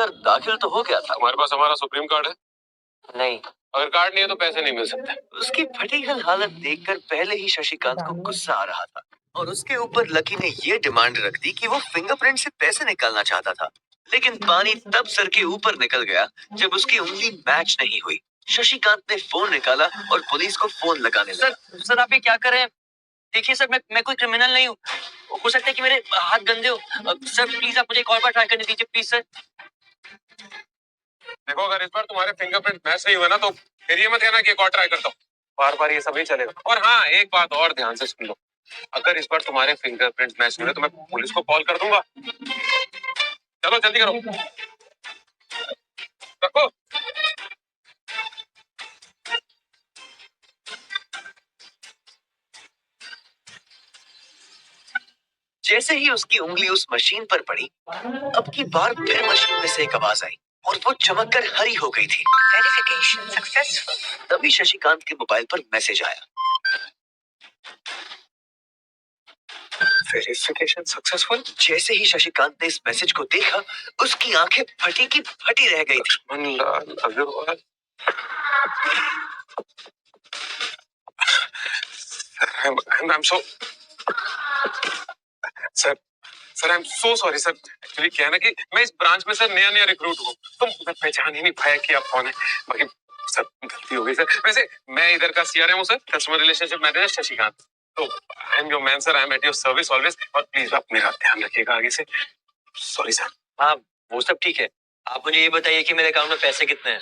अंदर दाखिल तो हो गया था। तुम्हारे पास हमारा सुप्रीम कार्ड है? नहीं। अगर कार्ड नहीं है तो पैसे नहीं मिल सकते। उसकी फटी हुई हालत देखकर पहले ही शशिकांत को गुस्सा आ रहा था और उसके ऊपर लकी ने ये डिमांड रख दी कि वो फिंगरप्रिंट से पैसे निकालना चाहता था। लेकिन पानी तब सर के ऊपर निकल गया जब उसकी उंगली मैच नहीं हुई। शशिकांत ने फोन निकाला और पुलिस को फोन लगाने लगा। सर आप ये क्या कर रहे हैं? देखिए सर, मैं कोई क्रिमिनल नहीं हूँ। हो सकता है कि मेरे हाथ गंदे हो। सर प्लीज आप मुझे एक और बार ट्राई करने दीजिए प्लीज सर। देखो, अगर इस बार तुम्हारे फिंगरप्रिंट मैच नहीं हुआ ना तो फिर ये मत कहना कि एक और ट्राई करता हूँ। बार बार ये सब नहीं चलेगा। और हाँ, एक बात और ध्यान से सुन लो, अगर इस बार तुम्हारे फिंगरप्रिंट मैच नहीं हुए तो मैं पुलिस को कॉल कर दूंगा। चलो जल्दी करो, रखो। जैसे ही उसकी उंगली उस मशीन पर पड़ी, अब की बार फिर मशीन में से एक आवाज आई और वो चमककर हरी हो गई थी। Verification successful. तभी शशिकांत के मोबाइल पर मैसेज आया। Verification successful. जैसे ही शशिकांत ने इस मैसेज को देखा, उसकी आंखें फटी की फटी रह गई थी। Laxman Agarwal. I'm so sir sir I am so sorry sir. Actually क्या है ना कि मैं इस ब्रांच में सर नया नया रिक्रूट हूँ, तो मैं पहचान ही नहीं पाया कि आप कौन है। बाकी सर गलती हो गई सर। वैसे मैं इधर का सीआरएम हूँ sir, customer relationship manager Shashikant. तो I am your man sir, I am at your service always. और प्लीज आप मेरा ध्यान रखिएगा आगे से। Sorry sir. हाँ वो सब ठीक है। आप मुझे ये बताइए कि मेरे अकाउंट में पैसे कितने हैं?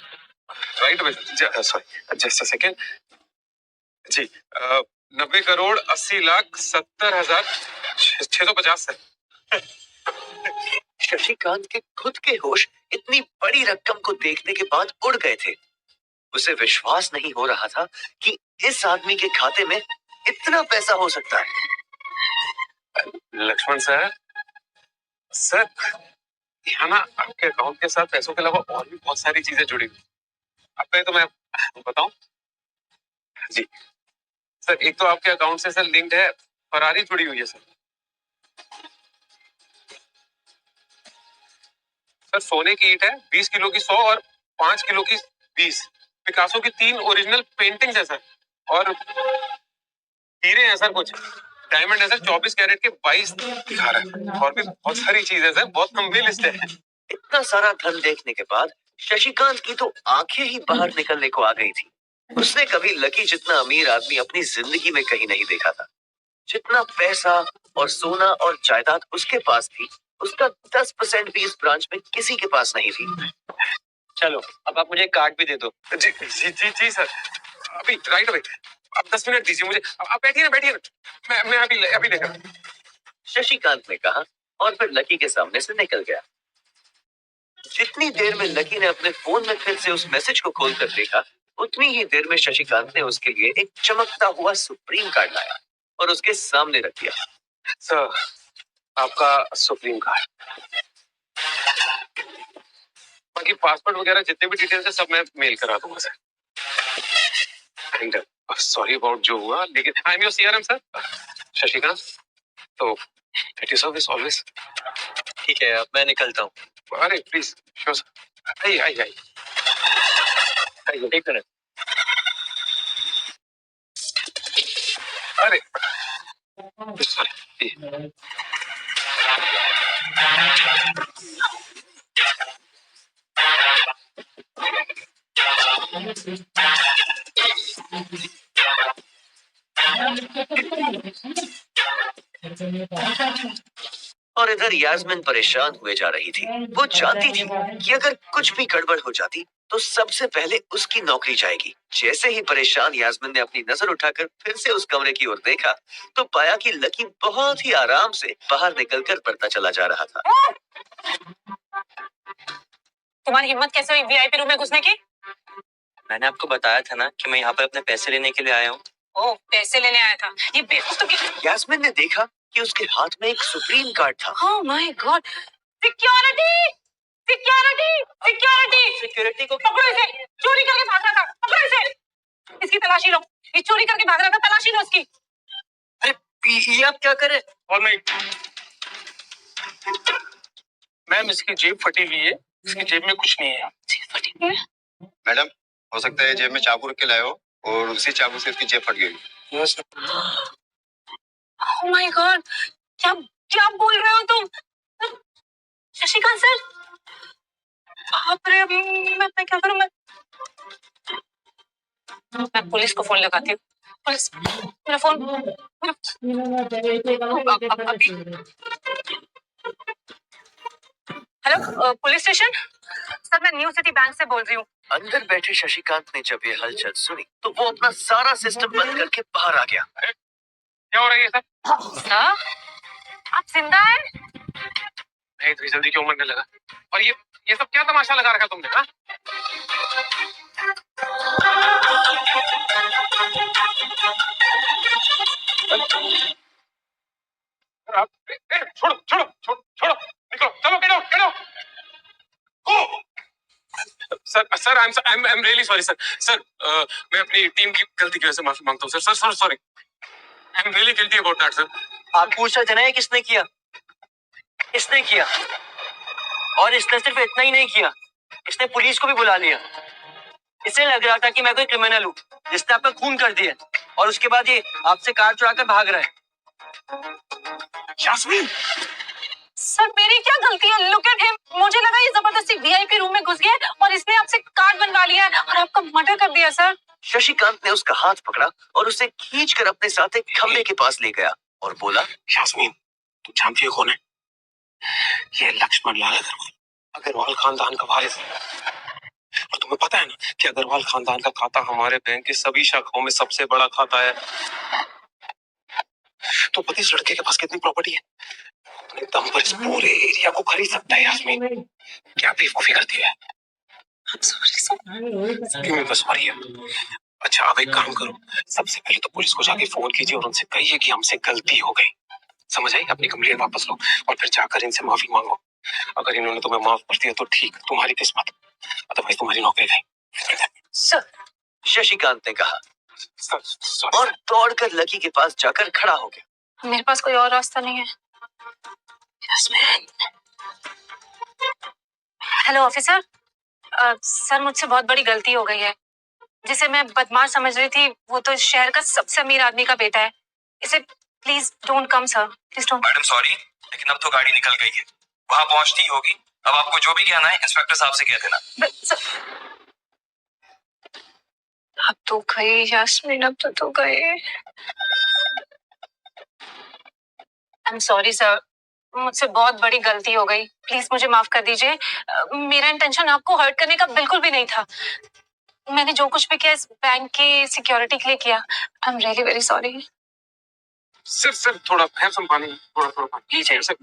Right, sorry just a second. जी 90,80,70,650 सर। शशिकांत के खुद के होश इतनी बड़ी रकम को देखने के बाद उड़ गए थे। उसे विश्वास नहीं हो रहा था कि इस आदमी के खाते में इतना पैसा हो सकता है। लक्ष्मण सर, सर यहाँ ना आपके अकाउंट के साथ पैसों के अलावा और भी बहुत सारी चीजें जुड़ी हुई। आप कहें तो मैं बताऊं? जी सर, एक तो आपके अकाउंट से सर लिंक्ड है फरारी जुड़ी हुई है सर। सर सोने की ईंट है 20 किलो की 100 और 5 किलो की 20। पिकासो की 3 ओरिजिनल पेंटिंग्स है सर। और हीरे हैं सर कुछ। डायमंड है सर 24 कैरेट के 22 दिखा रहा है। और भी बहुत सारी चीजें सर, बहुत लंबी लिस्ट है। इतना सारा धन देखने के बाद शशिकांत की तो आंखें ही बाहर निकलने को आ गई थी। उसने कभी लकी जितना अमीर आदमी अपनी जिंदगी में कहीं नहीं देखा था। जितना पैसा और सोना और जायदाद उसके पास थी, उसका 10% भी इस ब्रांच में किसी के पास नहीं थी। चलो अब आप मुझे कार्ड भी दे दो। जी जी जी जी सर, अभी राइट अवे। आप 10 मिनट दीजिए मुझे। आप बैठिए ना। मैं अभी लेकर। शशिकांत ने कहा और फिर लकी के सामने से निकल गया। जितनी देर में लकी ने अपने फोन में फिर से उस मैसेज को खोलकर देखा, उतनी ही देर में शशिकांत ने उसके लिए एक चमकता हुआ सुप्रीम कार्ड लाया और उसके सामने रख दिया। सर आपका सुप्रीम कार्ड, बाकी पासवर्ड वगैरह जितने भी डिटेल्स है सब मैं मेल करा दूंगा सर। एंड सॉरी अबाउट जो हुआ, लेकिन आई am your CRM sir Shashikant. तो एट योर सर्विस ऑलवेज। ठीक है अब मैं निकलता हूँ। अरे प्लीज श्योर सर। आइए एक मिनट। अरे sorry। और इधर यास्मीन परेशान हुए जा रही थी। वो जानती थी कि अगर कुछ भी गड़बड़ हो जाती तो सबसे पहले उसकी नौकरी जाएगी। जैसे ही परेशान यास्मीन ने अपनी नजर उठाकर फिर से उस कमरे की ओर देखा, तो पाया कि लकी बहुत ही आराम से बाहर निकलकर पढ़ता चला जा रहा था। तुम्हारी हिम्मत कैसे हुई वीआईपी रूम में घुसने की? मैंने आपको बताया था ना कि मैं यहाँ पर अपने पैसे लेने के लिए आया हूँ। ओह, पैसे लेने आया था। ये बेवकूफ तो यास्मीन ने देखा कि उसके हाथ में एक सुप्रीम कार्ड था। Oh my God! Security! Security! Security! Security को पकड़ो इसे! चोरी करके भाग रहा था। पकड़ो इसे! इसकी तलाशी लो। ये चोरी करके भाग रहा था, तलाशी लो इसकी। अरे ये आप क्या कर रहे हैं? और नहीं मैम, इसकी जेब फटी हुई है, इसकी जेब में कुछ नहीं है। चीज तो ठीक है। मैडम, हो सकता है जेब में चाकू रख के लाए हो और उसी चाकू से इसकी जेब फट गई। यस ओह माय गॉड, क्या क्या बोल रहे हो तुम? शशिकांत सर, बाप रे, मैं क्या करूं? मैं पुलिस को फोन लगाती हूँ। पुलिस, मेरा phone, hello, police station. Sir, मैं न्यू सिटी बैंक से बोल रही हूँ। अंदर बैठे शशिकांत ने जब ये हलचल सुनी तो वो अपना सारा सिस्टम बंद करके बाहर आ गया। क्या हो रहा है ये सब? सर, आप जिंदा हैं? नहीं, इतनी जल्दी क्यों मरने लगा? और ये सब क्या तमाशा लगा रखा तुमने? हाँ? छोड़ो छोड़ो छोड़ो छोड़ो, निकलो, चलो, get out, get out. Go. Sir I am really sorry sir. Sir मैं अपनी टीम की गलती की वजह से माफी मांगता हूँ sir. Sir sorry, I am really guilty about that sir. आप पूछ रहे थे ना ये किसने किया? इसने किया। और इसने सिर्फ इतना ही नहीं किया, इसने पुलिस को भी बुला लिया। इसे लग रहा था कि मैं कोई क्रिमिनल हूँ जिसने आपका खून कर दिया, और उसके बाद ये आपसे कार चुरा कर भाग रहा है। यास्मीन, सर, मेरी क्या गलती है? Look at him. मुझे लगा ये जबरदस्ती वीआईपी रूम में घुस गया है और इसने आपसे कार्ड बनवा लिया है और आपका मर्डर कर दिया सर। शशिकांत ने उसका हाथ पकड़ा और उसे खींचकर अपने साथ एक खंबे के पास ले गया और बोला, यास्मीन, तुम जानती हो कौन है? ये लक्ष्मण लाल अग्रवाल खानदान का वारिस है। और तुम्हें पता है ना कि अग्रवाल खानदान का खाता हमारे बैंक की सभी शाखाओं में सबसे बड़ा खाता है। तो पता इस लड़के के पास कितनी प्रॉपर्टी है? अपने दम पर इस पूरे एरिया को खरीद सकता है। यास्मीन, क्या बेवकूफी करती है? Sorry sir. क्यों बस सॉरी है? अच्छा, अब एक काम करो, सबसे पहले तो पुलिस को जाके फोन कीजिए और उनसे कहिए कि हमसे गलती हो गई। समझ आई? अपनी कंप्लेंट वापस लो और फिर जाकर इनसे माफी मांगो। अगर इन्होंने तुम्हें माफ कर दिया तो ठीक, तुम्हारी किस्मत, अदरवाइज तुम्हारी नौकरी गई। सर, शशिकांत ने कहा सॉरी और दौड़कर लकी के पास जाकर खड़ा हो गया। मेरे पास कोई और रास्ता नहीं है। यास्मीन। Hello officer. सर, मुझसे बहुत बड़ी गलती हो गई है। जिसे मैं बदमाश समझ रही थी वो तो शहर का सबसे अमीर आदमी का बेटा है। इसे please don't come sir, please don't. Madam sorry, लेकिन अब तो गाड़ी निकल गई है, वहां पहुंचती होगी। अब आपको जो भी कहना है इंस्पेक्टर साहब से कह देना। अब तो गई यास्मीन, अब तो गई। आई एम सॉरी सर, मुझसे बहुत बड़ी गलती हो गई। प्लीज मुझे माफ कर दीजिए। मेरा इंटेंशन आपको हर्ट करने का बिल्कुल भी नहीं था। मैंने जो कुछ भी किया इस बैंक की सिक्योरिटी के लिए किया। I am really very sorry. Sir थोड़ा हैव सम पानी, थोड़ा पानी प्लीज है। Sir.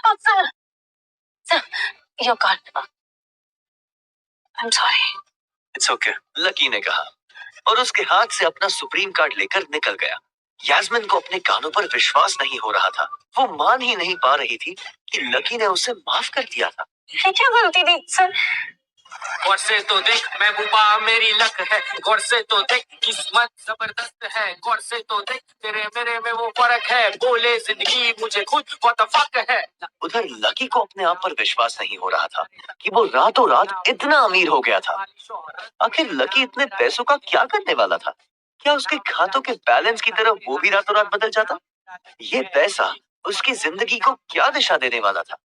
Sir, sir, your card. I am sorry. It's okay, lucky ने कहा और उसके हाथ से अपना सुप्रीम कार्ड लेकर निकल गया। यास्मीन को अपने कानों पर विश्वास नहीं हो रहा था। वो मान ही नहीं पा रही थी कि लकी ने उसे माफ कर दिया था। ये क्या गलती थी सर? गौर से तो देख महबूबा मेरी लक है, गौर से तो देख किस्मत जबरदस्त है, गौर से तो देख तेरे मेरे में वो फर्क है, बोले जिंदगी मुझे खुद व्हाट द फक है। उधर लकी को अपने आप पर विश्वास नहीं हो रहा था कि वो रातों रात इतना अमीर हो गया था। आखिर लकी इतने पैसों का क्या करने वाला था? क्या उसके खातों के बैलेंस की तरह वो भी रातों रात बदल जाता? ये पैसा उसकी जिंदगी को क्या दिशा देने वाला था?